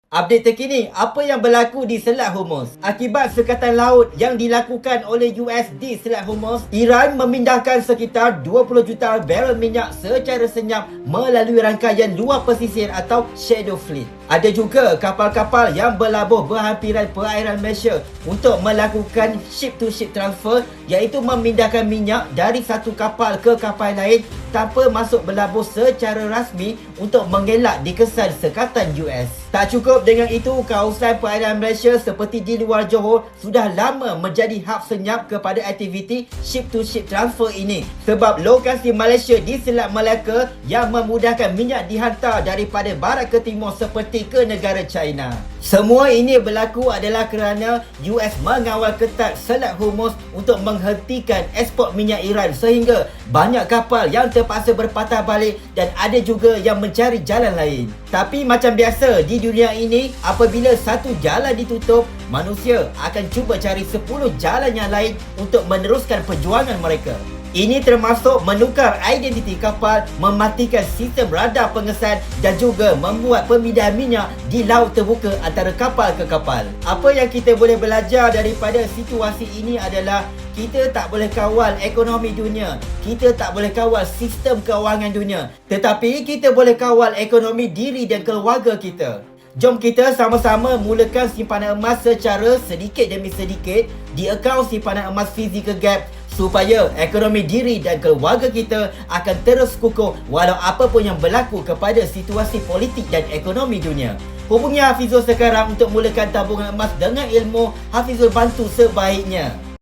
Update terkini, apa yang berlaku di Selat Hormuz? Akibat sekatan laut yang dilakukan oleh US di Selat Hormuz, Iran memindahkan sekitar 20 juta barrel minyak secara senyap melalui rangkaian luar pesisir atau shadow fleet. Ada juga kapal-kapal yang berlabuh berhampiran perairan Malaysia untuk melakukan ship-to-ship transfer, iaitu memindahkan minyak dari satu kapal ke kapal lain tanpa masuk berlabuh secara rasmi untuk mengelak dikesan sekatan US. Tak cukup dengan itu, kawasan perairan Malaysia seperti di luar Johor sudah lama menjadi hub senyap kepada aktiviti ship-to-ship transfer ini, sebab lokasi Malaysia di Selat Melaka yang memudahkan minyak dihantar daripada barat ke timur seperti ke negara China. Semua ini berlaku adalah kerana US mengawal ketat Selat Hormuz untuk menghentikan ekspor minyak Iran, sehingga banyak kapal yang terpaksa berpatah balik dan ada juga yang mencari jalan lain. Tapi macam biasa di dunia ini, apabila satu jalan ditutup, manusia akan cuba cari 10 jalan yang lain untuk meneruskan perjuangan mereka. Ini termasuk menukar identiti kapal, mematikan sistem radar pengesan dan juga membuat pemindahan minyak di laut terbuka antara kapal ke kapal. Apa yang kita boleh belajar daripada situasi ini adalah kita tak boleh kawal ekonomi dunia, kita tak boleh kawal sistem kewangan dunia, tetapi kita boleh kawal ekonomi diri dan keluarga kita. Jom kita sama-sama mulakan simpanan emas secara sedikit demi sedikit di akaun simpanan emas Physical Gap, supaya ekonomi diri dan keluarga kita akan terus kukuh walau apa pun yang berlaku kepada situasi politik dan ekonomi dunia. Hubungi Hafizul sekarang untuk mulakan tabungan emas dengan ilmu. Hafizul bantu sebaiknya.